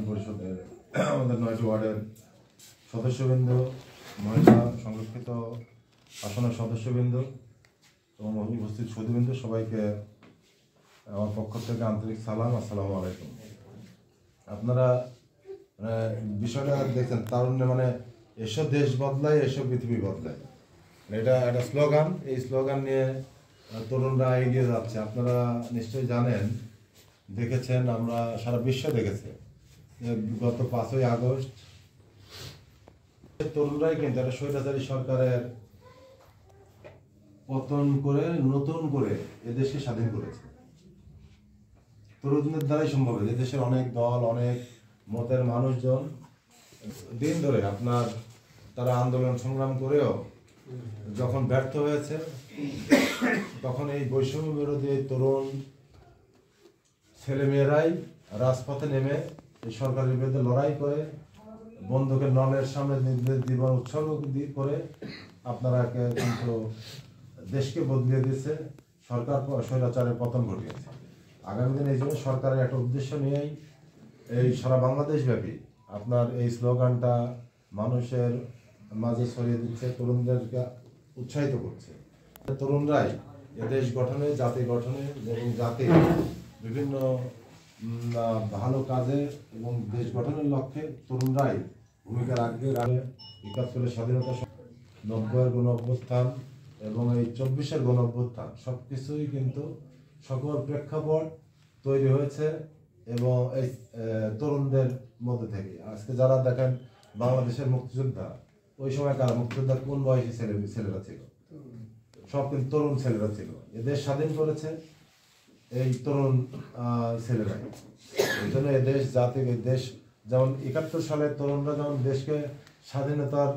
পরিষদের আমাদের 9টি ওয়ার্ডের সদস্যবৃন্দ, মহিলা সংরক্ষিত আসনের সদস্যবৃন্দ এবং উপস্থিত সুধীবৃন্দ, সবাইকে আমার পক্ষ থেকে আন্তরিক সালাম। আসসালামু আলাইকুম। আপনারা বিষয়টা দেখছেন, তারুণ্যে মানে এসব দেশ বদলায়, এসব পৃথিবী বদলায়, এটা একটা স্লোগান। এই স্লোগান নিয়ে তরুণরা এগিয়ে যাচ্ছে। আপনারা নিশ্চয়ই জানেন, দেখেছেন, আমরা সারা বিশ্ব দেখেছে গত 5ই আগস্ট তরুণরাই কিন্তু একটা স্বৈরাচারী সরকারের পতন করে নতুন করে এদেশকে স্বাধীন করেছে। তরুণদের দ্বারাই সম্ভব। এদেশের অনেক দল, অনেক মতের মানুষজন দিন ধরে তারা আন্দোলন সংগ্রাম করেও যখন ব্যর্থ হয়েছে, তখন এই বৈষম্য বিরোধী তরুণ ছেলেমেয়েরাই রাজপথে নেমে এই সরকারের বিরুদ্ধে লড়াই করে, বন্দুকের নলের সামনে জীবন উৎসর্গ করে আপনারা কিন্তু দেশকে বদলিয়ে দিয়েছে, সরকার স্বৈরাচারের পতন ঘটিয়েছে। আগামী দিনে এই জন্য সরকারের একটা উদ্দেশ্য নিয়েই এই সারা বাংলাদেশ ব্যাপী আপনার এই স্লোগানটা মানুষের মাঝে ছড়িয়ে দিচ্ছে, তরুণদেরকে উৎসাহিত করছে। তরুণরাই দেশ গঠনে, জাতি গঠনে এবং জাতির বিভিন্ন ভালো কাজে এবং দেশ গঠনের লক্ষ্যে তরুণরাই ভূমিকা রাখবে। ৭১-এর স্বাধীনতা, ৯০-এর গণ অভ্যুত্থান এবং এই ২৪-এর গণ অভ্যুত্থান সবকিছুই কিন্তু সকল প্রেক্ষাপট তৈরি হয়েছে এবং এই তরুণদের মধ্যে থেকে। আজকে যারা দেখেন বাংলাদেশের মুক্তিযোদ্ধা, ওই সময় কারা মুক্তিযোদ্ধা, কোন বয়সী ছেলেরা ছিল? সব কিন্তু তরুণ ছেলেরা ছিল। এদেশ স্বাধীন করেছে এই তরুণ ছেলেরাই। এই জন্য এদেশ জাতি, দেশ যেমন ৭১ সালে তরুণরা যেমন দেশকে স্বাধীনতার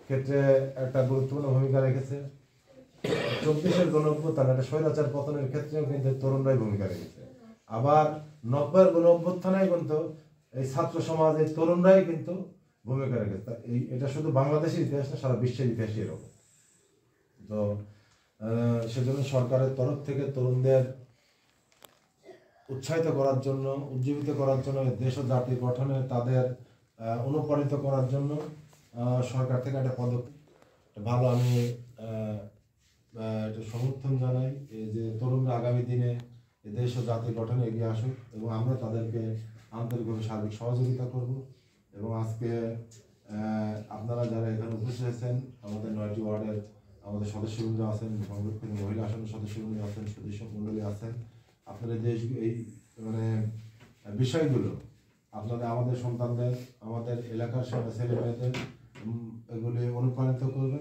ক্ষেত্রে একটা গুরুত্বপূর্ণ ভূমিকা রেখেছে, ২৪-এর গণ অভ্যুত্থান একটা স্বৈরাচার পতনের ক্ষেত্রেও কিন্তু তরুণরাই ভূমিকা রেখেছে। আবার ৯০-এর গণ অভ্যুত্থানে কিন্তু এই ছাত্র সমাজ, এই তরুণরাই কিন্তু ভূমিকা রেখেছে। এটা শুধু বাংলাদেশের ইতিহাস না, সারা বিশ্বের ইতিহাসই এরকম। তো সেজন্য সরকারের তরফ থেকে তরুণদের উৎসাহিত করার জন্য, উজ্জীবিত করার জন্য, দেশ ও জাতি গঠনে তাদের অনুপ্রাণিত করার জন্য সরকার থেকে একটা পদক্ষেপ ভালো। আমি একটা সমর্থন জানাই যে তরুণরা আগামী দিনে দেশ ও জাতি গঠনে এগিয়ে আসুক এবং আমরা তাদেরকে আন্তরিকভাবে সার্বিক সহযোগিতা করব। এবং আজকে আপনারা যারা এখানে উপস্থিত হয়েছেন, আমাদের 9টি ওয়ার্ডের আমাদের সদস্যবৃন্দ আছেন, সংরক্ষিত মহিলা আসনের সদস্যবৃন্দ আছেন, সদস্য মণ্ডলী আছেন, আপনাদের এই মানে বিষয়গুলো আপনাদের আমাদের সন্তানদের, আমাদের এলাকার ছেলে মেয়েদের এগুলি অনুপ্রাণিত করবে।